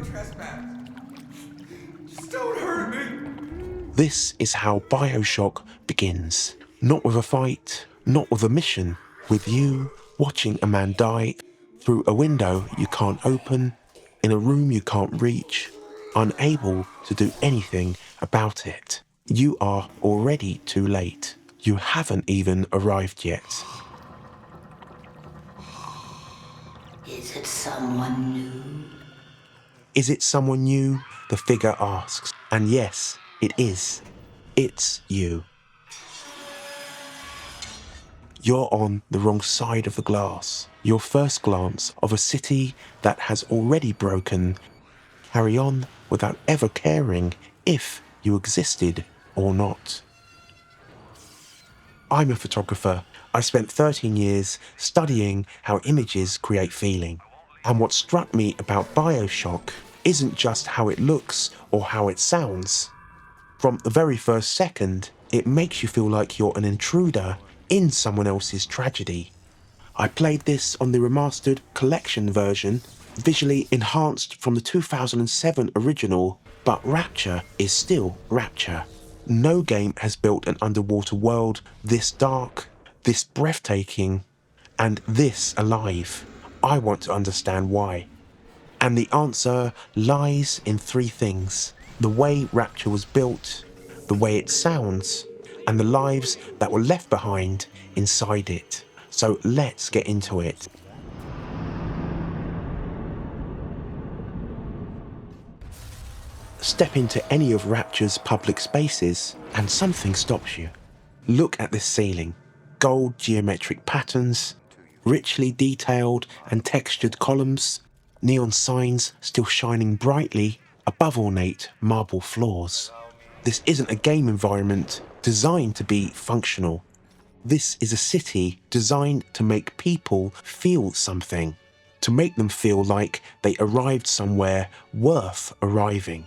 no trespass. Just don't hurt me. This is how BioShock begins. Not with a fight, not with a mission, with you watching a man die through a window you can't open, in a room you can't reach, unable to do anything about it. You are already too late. You haven't even arrived yet. Is it someone new? Is it someone new? The figure asks. And yes, it is. It's you. You're on the wrong side of the glass. Your first glance of a city that has already broken. Carry on without ever caring if you existed or not. I'm a photographer. I spent 13 years studying how images create feeling. And what struck me about BioShock isn't just how it looks or how it sounds. From the very first second, it makes you feel like you're an intruder in someone else's tragedy. I played this on the Remastered collection version, visually enhanced from the 2007 original, but Rapture is still Rapture. No game has built an underwater world this dark, this breathtaking, and this alive. I want to understand why. And the answer lies in three things: the way Rapture was built, the way it sounds, and the lives that were left behind inside it. So let's get into it. Step into any of Rapture's public spaces and something stops you. Look at this ceiling. Gold geometric patterns, richly detailed and textured columns, neon signs still shining brightly above ornate marble floors. This isn't a game environment designed to be functional. This is a city designed to make people feel something, to make them feel like they arrived somewhere worth arriving.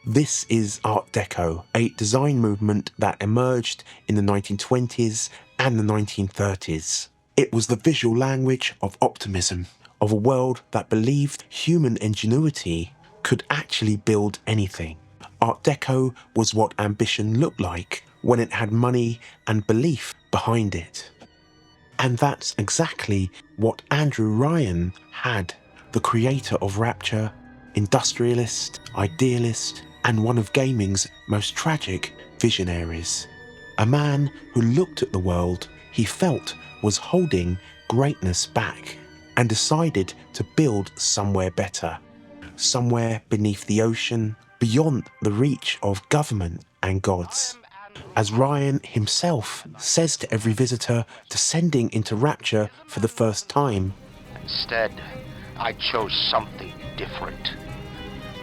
This is Art Deco, a design movement that emerged in the 1920s and the 1930s. It was the visual language of optimism, of a world that believed human ingenuity could actually build anything. Art Deco was what ambition looked like when it had money and belief behind it. And that's exactly what Andrew Ryan had, the creator of Rapture, industrialist, idealist, and one of gaming's most tragic visionaries. A man who looked at the world he felt was holding greatness back and decided to build somewhere better, somewhere beneath the ocean, beyond the reach of government and gods. As Ryan himself says to every visitor descending into Rapture for the first time, "Instead, I chose something different.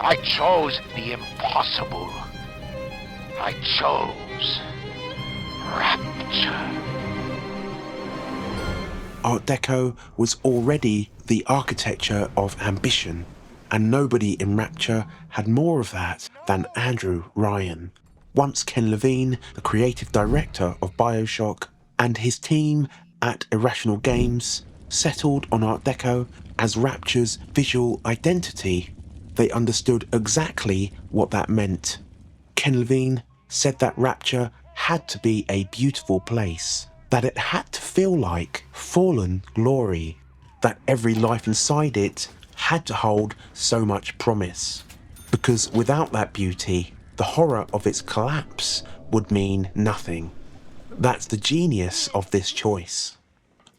I chose the impossible. I chose Rapture." Art Deco was already the architecture of ambition, and nobody in Rapture had more of that than Andrew Ryan. Once Ken Levine, the creative director of BioShock, and his team at Irrational Games settled on Art Deco as Rapture's visual identity, they understood exactly what that meant. Ken Levine said that Rapture had to be a beautiful place, that it had to feel like fallen glory, that every life inside it had to hold so much promise. Because without that beauty, the horror of its collapse would mean nothing. That's the genius of this choice.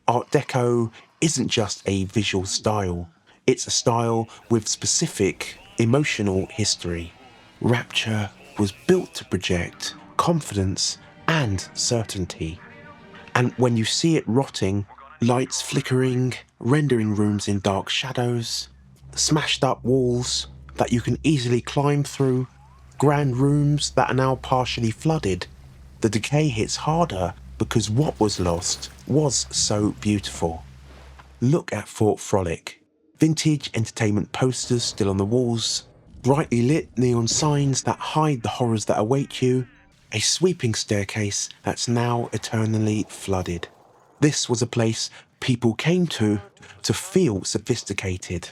Art Deco isn't just a visual style, it's a style with specific emotional history. Rapture was built to project confidence and certainty. And when you see it rotting, lights flickering, rendering rooms in dark shadows, smashed up walls that you can easily climb through, grand rooms that are now partially flooded, the decay hits harder because what was lost was so beautiful. Look at Fort Frolic. Vintage entertainment posters still on the walls, brightly lit neon signs that hide the horrors that await you, a sweeping staircase that's now eternally flooded. This was a place people came to feel sophisticated,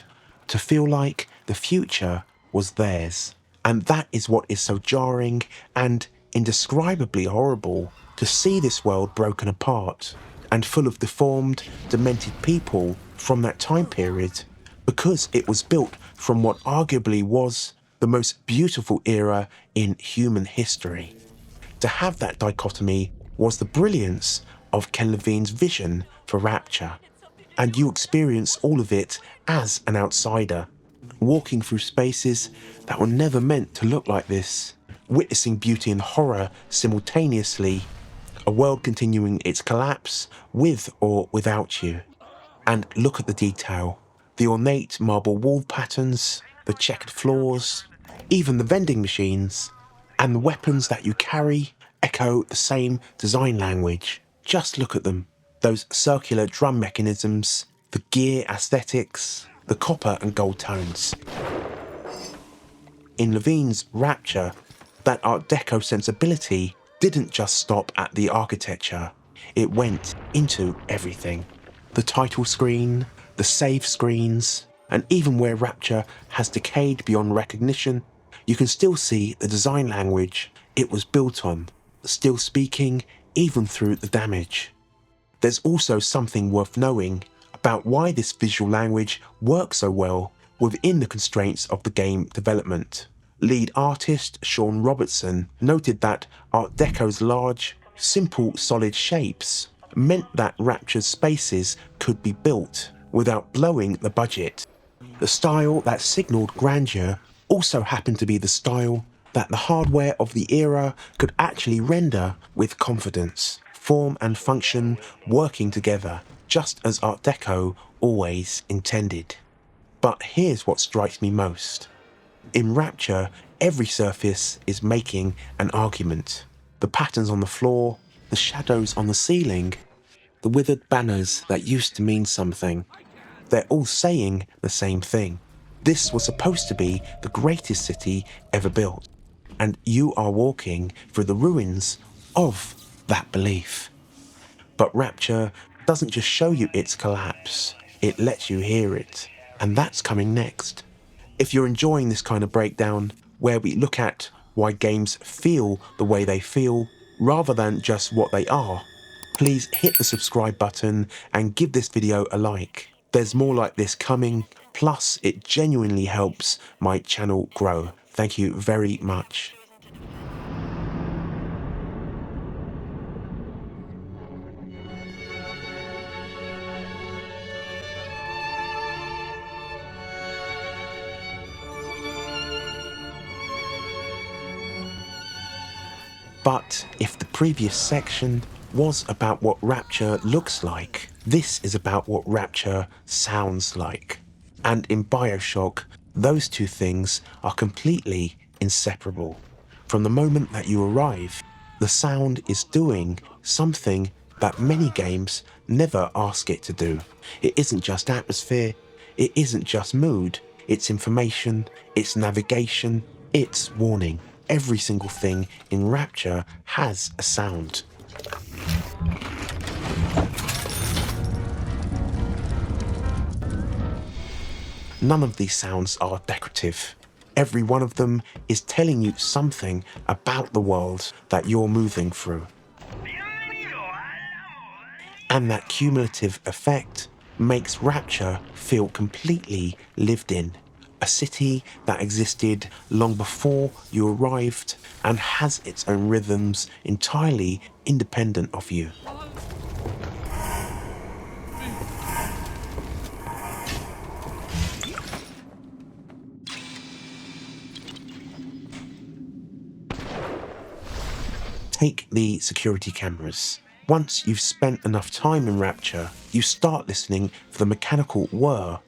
to feel like the future was theirs. And that is what is so jarring and indescribably horrible, to see this world broken apart and full of deformed, demented people from that time period, because it was built from what arguably was the most beautiful era in human history. To have that dichotomy was the brilliance of Ken Levine's vision for Rapture, and you experience all of it as an outsider, walking through spaces that were never meant to look like this, witnessing beauty and horror simultaneously, a world continuing its collapse with or without you. And look at the detail, the ornate marble wall patterns, the checkered floors, even the vending machines, and the weapons that you carry echo the same design language. Just look at them. Those circular drum mechanisms, the gear aesthetics, the copper and gold tones. In Levine's Rapture, that Art Deco sensibility didn't just stop at the architecture, it went into everything. The title screen, the save screens, and even where Rapture has decayed beyond recognition, you can still see the design language it was built on, still speaking even through the damage. There's also something worth knowing about why this visual language works so well within the constraints of the game development. Lead artist Sean Robertson noted that Art Deco's large, simple, solid shapes meant that Rapture's spaces could be built without blowing the budget. The style that signalled grandeur also happened to be the style that the hardware of the era could actually render with confidence, form and function working together, just as Art Deco always intended. But here's what strikes me most. In Rapture, every surface is making an argument. The patterns on the floor, the shadows on the ceiling, the withered banners that used to mean something. They're all saying the same thing. This was supposed to be the greatest city ever built, and you are walking through the ruins of that belief. But Rapture doesn't just show you its collapse, it lets you hear it, and that's coming next. If you're enjoying this kind of breakdown, where we look at why games feel the way they feel, rather than just what they are, please hit the subscribe button and give this video a like. There's more like this coming, plus it genuinely helps my channel grow. Thank you very much. But if the previous section was about what Rapture looks like, this is about what Rapture sounds like. And in BioShock, those two things are completely inseparable. From the moment that you arrive, the sound is doing something that many games never ask it to do. It isn't just atmosphere, it isn't just mood, it's information, it's navigation, it's warning. Every single thing in Rapture has a sound. None of these sounds are decorative. Every one of them is telling you something about the world that you're moving through. And that cumulative effect makes Rapture feel completely lived in. A city that existed long before you arrived and has its own rhythms entirely independent of you. Take the security cameras. Once you've spent enough time in Rapture, you start listening for the mechanical whir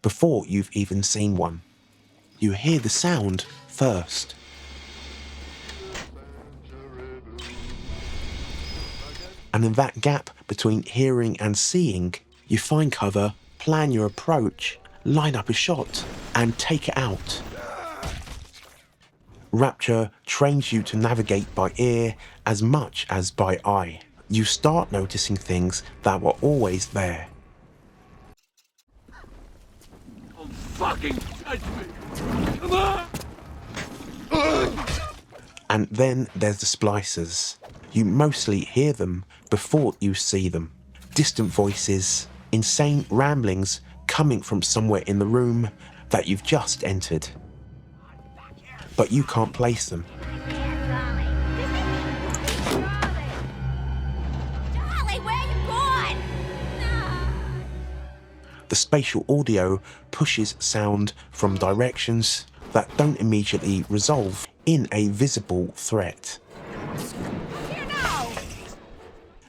before you've even seen one. You hear the sound first. And in that gap between hearing and seeing, you find cover, plan your approach, line up a shot, and take it out. Rapture trains you to navigate by ear as much as by eye. You start noticing things that were always there. fucking touch me! Come on! And then there's the splicers. You mostly hear them before you see them. Distant voices, insane ramblings coming from somewhere in the room that you've just entered. But you can't place them. Charlie, where are you going? The spatial audio pushes sound from directions that don't immediately resolve in a visible threat.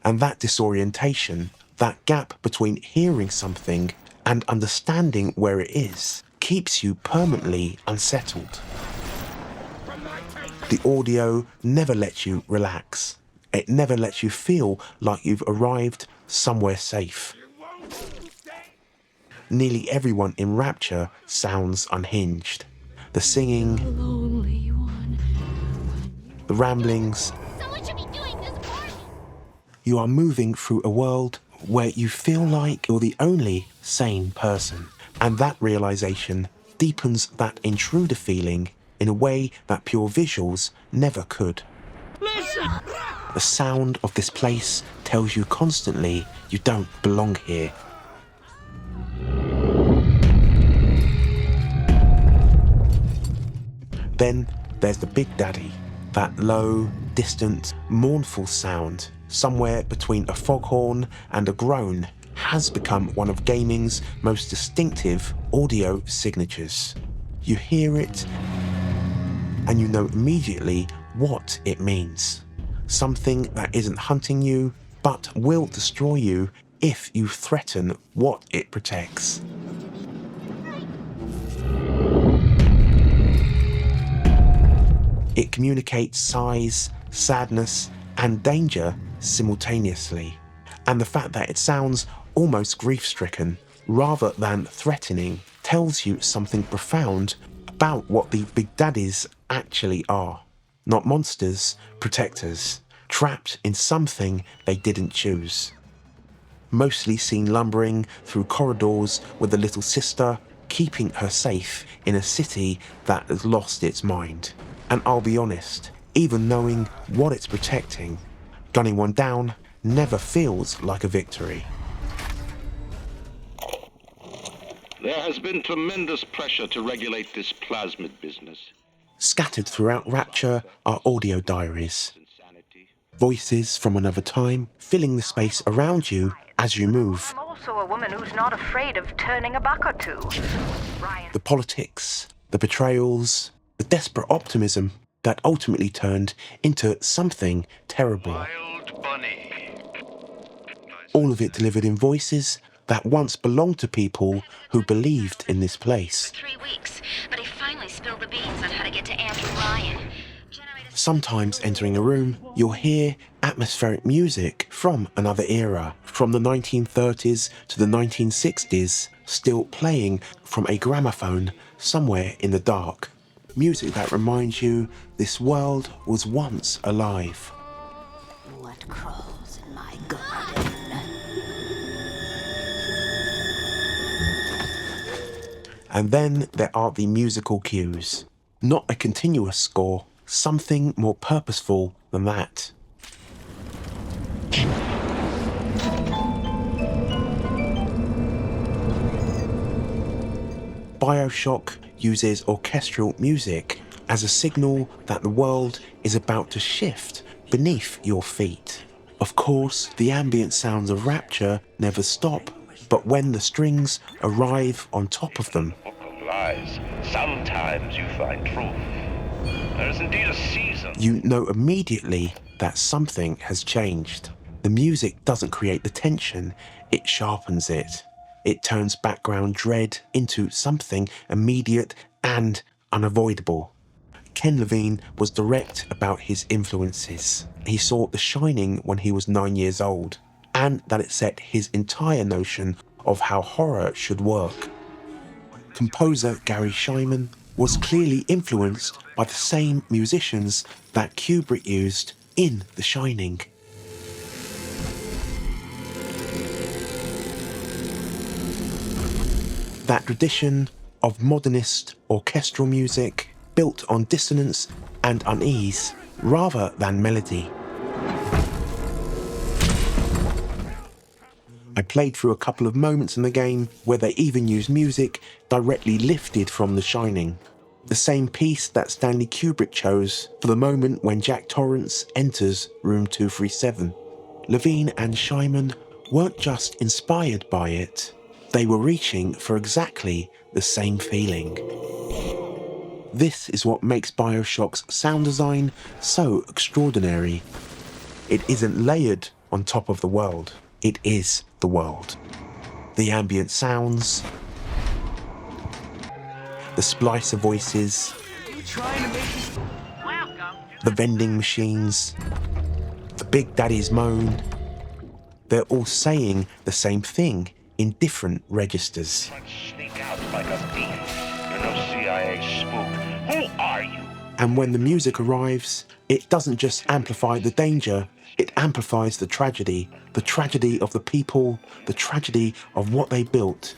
And that disorientation, that gap between hearing something and understanding where it is, keeps you permanently unsettled. The audio never lets you relax. It never lets you feel like you've arrived somewhere safe. Nearly everyone in Rapture sounds unhinged. The singing, the ramblings. Someone should be doing this for me. You are moving through a world where you feel like you're the only sane person. And that realization deepens that intruder feeling in a way that pure visuals never could. Listen! The sound of this place tells you constantly you don't belong here. Then there's the Big Daddy, that low, distant, mournful sound, somewhere between a foghorn and a groan, has become one of gaming's most distinctive audio signatures. You hear it, and you know immediately what it means. Something that isn't hunting you, but will destroy you if you threaten what it protects. It communicates size, sadness, and danger simultaneously. And the fact that it sounds almost grief-stricken, rather than threatening, tells you something profound about what the Big Daddies actually are. Not monsters, protectors, trapped in something they didn't choose. Mostly seen lumbering through corridors with a little sister, keeping her safe in a city that has lost its mind. And I'll be honest, even knowing what it's protecting, gunning one down never feels like a victory. There has been tremendous pressure to regulate this plasmid business. Scattered throughout Rapture are audio diaries. Voices from another time, filling the space around you as you move. I'm also a woman who's not afraid of turning a buck or two. Ryan. The politics, the betrayals, the desperate optimism that ultimately turned into something terrible. Wild bunny. All of it delivered in voices that once belonged to people who believed in this place. 3 weeks, but he finally spilled the beans on how to get to Andrew Ryan. Sometimes entering a room, you'll hear atmospheric music from another era, from the 1930s to the 1960s, still playing from a gramophone somewhere in the dark. Music that reminds you this world was once alive. What crawls in my garden? And then there are the musical cues. Not a continuous score, something more purposeful than that. BioShock uses orchestral music as a signal that the world is about to shift beneath your feet. Of course, the ambient sounds of Rapture never stop, but when the strings arrive on top of them, Book of lies. Sometimes you find truth. There is indeed a season. you know immediately that something has changed. The music doesn't create the tension, it sharpens it. It turns background dread into something immediate and unavoidable. Ken Levine was direct about his influences. He saw The Shining when he was 9 years old, and that it set his entire notion of how horror should work. Composer Gary Shyman was clearly influenced by the same musicians that Kubrick used in The Shining. That tradition of modernist orchestral music built on dissonance and unease rather than melody. I played through a couple of moments in the game where they even used music directly lifted from The Shining. The same piece that Stanley Kubrick chose for the moment when Jack Torrance enters room 237. Levine and Shyman weren't just inspired by it, they were reaching for exactly the same feeling. This is what makes BioShock's sound design so extraordinary. It isn't layered on top of the world, it is the world. The ambient sounds, the splicer voices, the vending machines, the Big Daddy's moan, they're all saying the same thing in different registers. Sneak out like a thief. You're no CIA spook. Who are you? And when the music arrives, it doesn't just amplify the danger, it amplifies the tragedy of the people, the tragedy of what they built.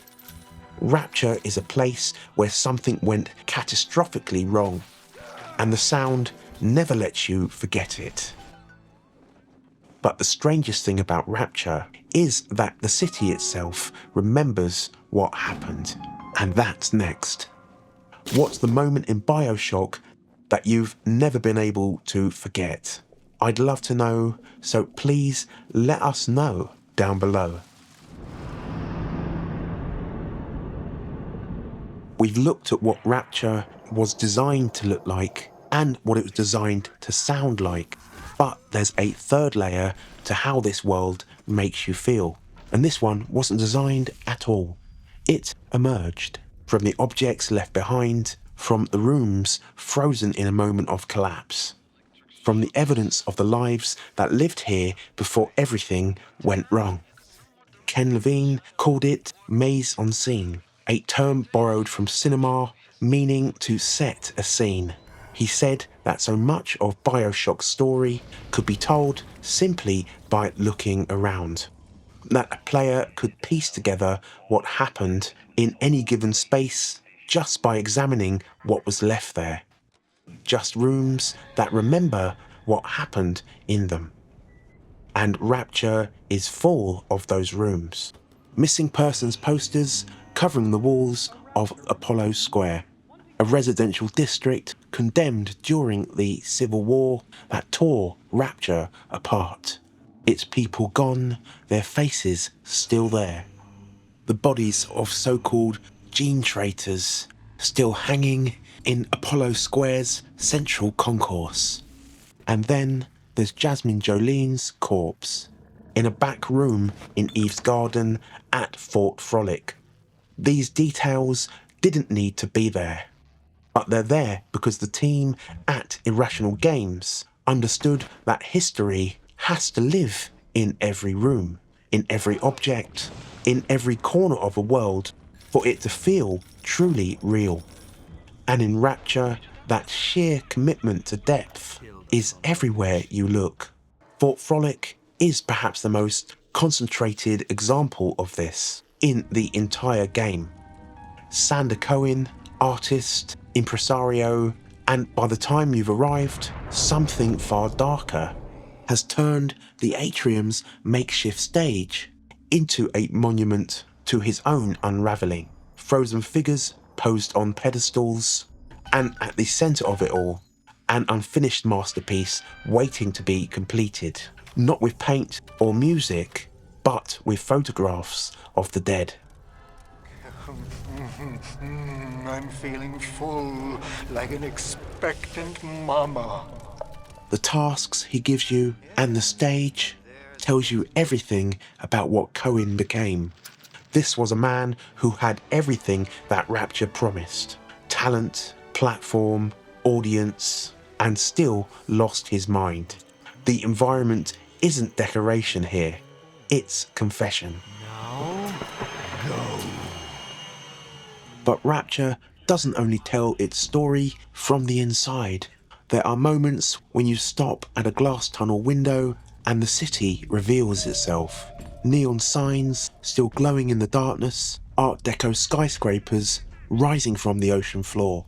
Rapture is a place where something went catastrophically wrong, and the sound never lets you forget it. But the strangest thing about Rapture is that the city itself remembers what happened, and that's next. What's the moment in BioShock that you've never been able to forget? I'd love to know, so please let us know down below. We've looked at what Rapture was designed to look like and what it was designed to sound like. But there's a third layer to how this world makes you feel. And this one wasn't designed at all. It emerged from the objects left behind, from the rooms frozen in a moment of collapse, from the evidence of the lives that lived here before everything went wrong. Ken Levine called it mise en scène, a term borrowed from cinema, meaning to set a scene. He said that so much of BioShock's story could be told simply by looking around. That a player could piece together what happened in any given space just by examining what was left there. Just rooms that remember what happened in them. And Rapture is full of those rooms. Missing persons posters covering the walls of Apollo Square, a residential district condemned during the Civil War that tore Rapture apart. Its people gone, their faces still there. The bodies of so-called gene traitors still hanging in Apollo Square's central concourse. And then there's Jasmine Jolene's corpse in a back room in Eve's garden at Fort Frolic. These details didn't need to be there, but they're there because the team at Irrational Games understood that history has to live in every room, in every object, in every corner of a world for it to feel truly real. And in Rapture, that sheer commitment to depth is everywhere you look. Fort Frolic is perhaps the most concentrated example of this in the entire game. Sander Cohen, artist, impresario, and by the time you've arrived, something far darker has turned the atrium's makeshift stage into a monument to his own unravelling. Frozen figures posed on pedestals, and at the centre of it all, an unfinished masterpiece waiting to be completed, not with paint or music, but with photographs of the dead. I'm feeling full, like an expectant mama. The tasks he gives you and the stage tells you everything about what Cohen became. This was a man who had everything that Rapture promised. Talent, platform, audience, and still lost his mind. The environment isn't decoration here, it's confession. Now, go. But Rapture doesn't only tell its story from the inside. There are moments when you stop at a glass tunnel window and the city reveals itself. Neon signs still glowing in the darkness, Art Deco skyscrapers rising from the ocean floor.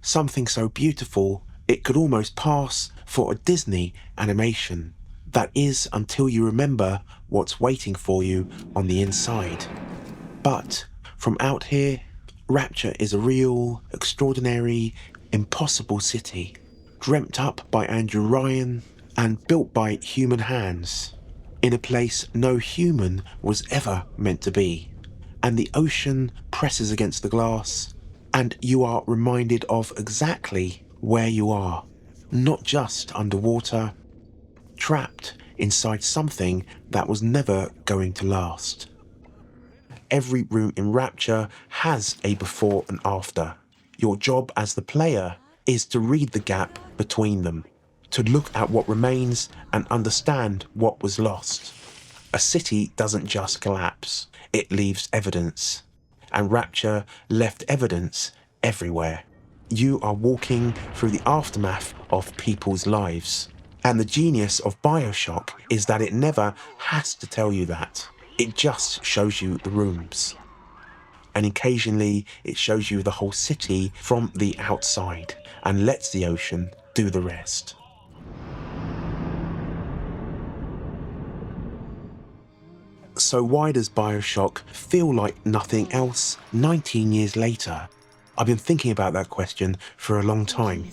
Something so beautiful it could almost pass for a Disney animation. That is until you remember what's waiting for you on the inside. But from out here, Rapture is a real, extraordinary, impossible city, dreamt up by Andrew Ryan and built by human hands, in a place no human was ever meant to be. And the ocean presses against the glass, and you are reminded of exactly where you are, not just underwater, trapped inside something that was never going to last. Every room in Rapture has a before and after. Your job as the player is to read the gap between them, to look at what remains and understand what was lost. A city doesn't just collapse, it leaves evidence. And Rapture left evidence everywhere. You are walking through the aftermath of people's lives. And the genius of BioShock is that it never has to tell you that. It just shows you the rooms. And occasionally it shows you the whole city from the outside and lets the ocean do the rest. So why does BioShock feel like nothing else 19 years later? I've been thinking about that question for a long time.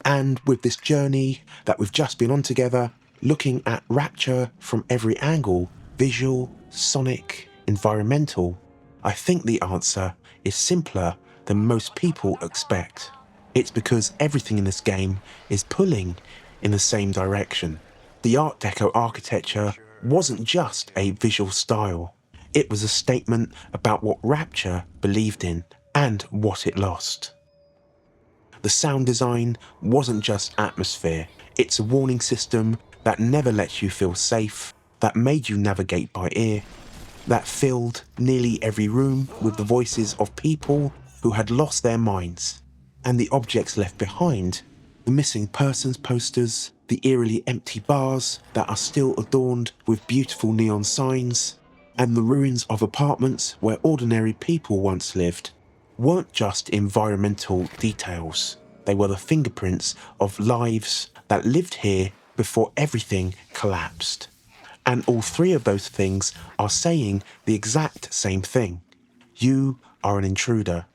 And with this journey that we've just been on together, looking at Rapture from every angle, visual, sonic, environmental, I think the answer is simpler than most people expect. It's because everything in this game is pulling in the same direction. The Art Deco architecture wasn't just a visual style. It was a statement about what Rapture believed in and what it lost. The sound design wasn't just atmosphere. It's a warning system that never lets you feel safe, that made you navigate by ear, that filled nearly every room with the voices of people who had lost their minds. And the objects left behind, the missing persons posters, the eerily empty bars that are still adorned with beautiful neon signs, and the ruins of apartments where ordinary people once lived, weren't just environmental details. They were the fingerprints of lives that lived here before everything collapsed. And all three of those things are saying the exact same thing. You are an intruder.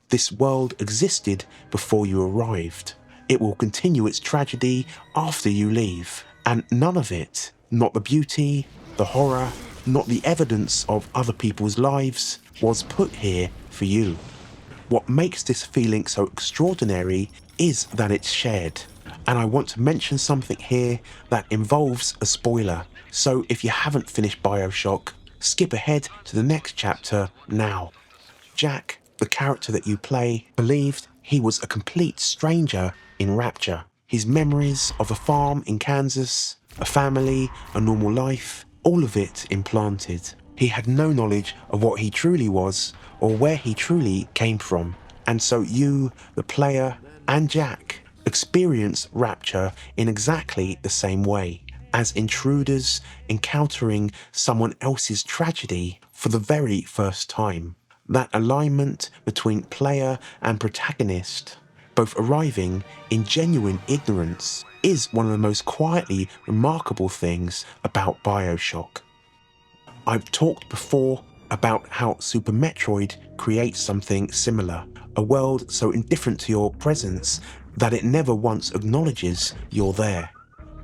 This world existed before you arrived. It will continue its tragedy after you leave. And none of it, not the beauty, the horror, not the evidence of other people's lives, was put here for you. What makes this feeling so extraordinary is that it's shared. And I want to mention something here that involves a spoiler. So if you haven't finished BioShock, skip ahead to the next chapter now. Jack, the character that you play, believed he was a complete stranger in Rapture. His memories of a farm in Kansas, a family, a normal life, all of it implanted. He had no knowledge of what he truly was or where he truly came from. And so you, the player, and Jack experience Rapture in exactly the same way, as intruders encountering someone else's tragedy for the very first time. That alignment between player and protagonist, both arriving in genuine ignorance, is one of the most quietly remarkable things about BioShock. I've talked before about how Super Metroid creates something similar, a world so indifferent to your presence that it never once acknowledges you're there.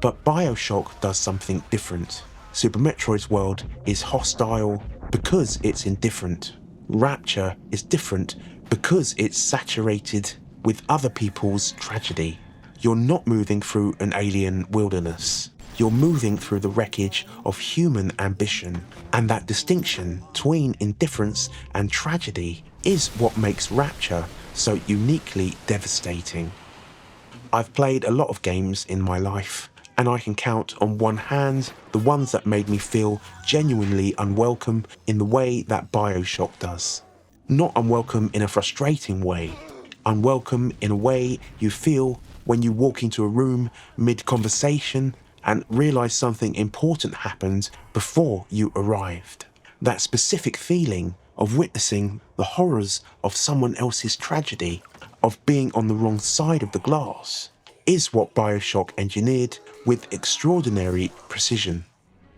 But BioShock does something different. Super Metroid's world is hostile because it's indifferent. Rapture is different because it's saturated with other people's tragedy. You're not moving through an alien wilderness. You're moving through the wreckage of human ambition, and that distinction between indifference and tragedy is what makes Rapture so uniquely devastating. I've played a lot of games in my life, and I can count on one hand the ones that made me feel genuinely unwelcome in the way that BioShock does. Not unwelcome in a frustrating way, unwelcome in a way you feel when you walk into a room mid-conversation and realise something important happened before you arrived. That specific feeling of witnessing the horrors of someone else's tragedy, of being on the wrong side of the glass, is what BioShock engineered with extraordinary precision.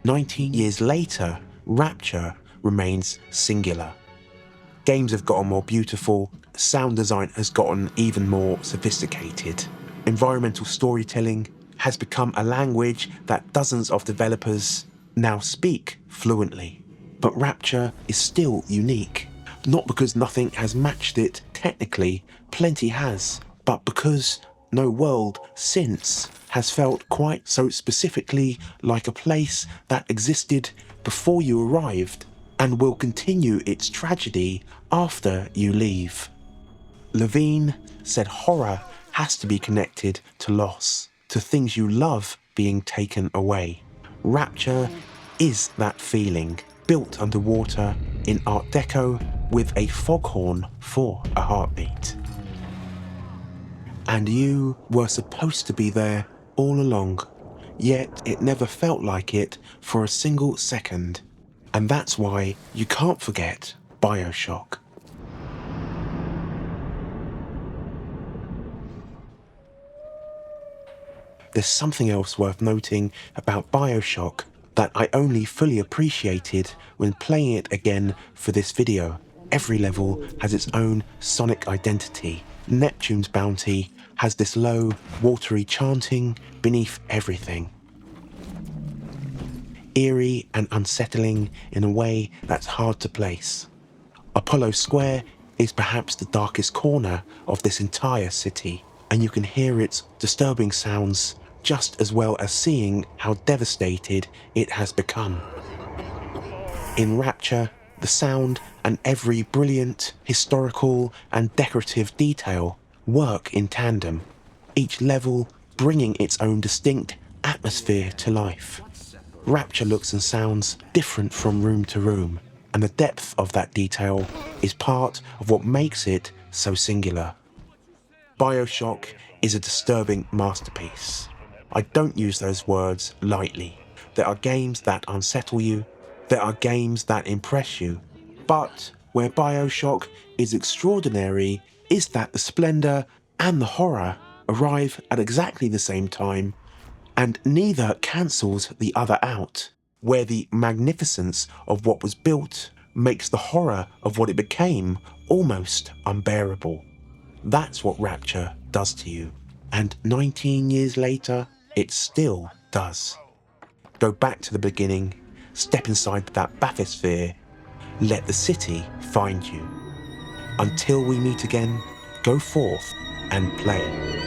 19 years later, Rapture remains singular. Games have gotten more beautiful, sound design has gotten even more sophisticated. Environmental storytelling has become a language that dozens of developers now speak fluently. But Rapture is still unique, not because nothing has matched it technically, plenty has, but because no world since has felt quite so specifically like a place that existed before you arrived and will continue its tragedy after you leave. Levine said horror has to be connected to loss, to things you love being taken away. Rapture is that feeling, built underwater in Art Deco with a foghorn for a heartbeat. And you were supposed to be there all along, yet it never felt like it for a single second. And that's why you can't forget BioShock. There's something else worth noting about BioShock that I only fully appreciated when playing it again for this video. Every level has its own sonic identity. Neptune's bounty has this low, watery chanting beneath everything. Eerie and unsettling in a way that's hard to place. Apollo Square is perhaps the darkest corner of this entire city, and you can hear its disturbing sounds just as well as seeing how devastated it has become. In Rapture, the sound and every brilliant, historical and decorative detail work in tandem, each level bringing its own distinct atmosphere to life. Rapture looks and sounds different from room to room, and the depth of that detail is part of what makes it so singular. BioShock is a disturbing masterpiece. I don't use those words lightly. There are games that unsettle you, there are games that impress you, but where BioShock is extraordinary is that the splendor and the horror arrive at exactly the same time, and neither cancels the other out, where the magnificence of what was built makes the horror of what it became almost unbearable. That's what Rapture does to you, and 19 years later, it still does. Go back to the beginning, step inside that bathysphere, let the city find you. Until we meet again, go forth and play.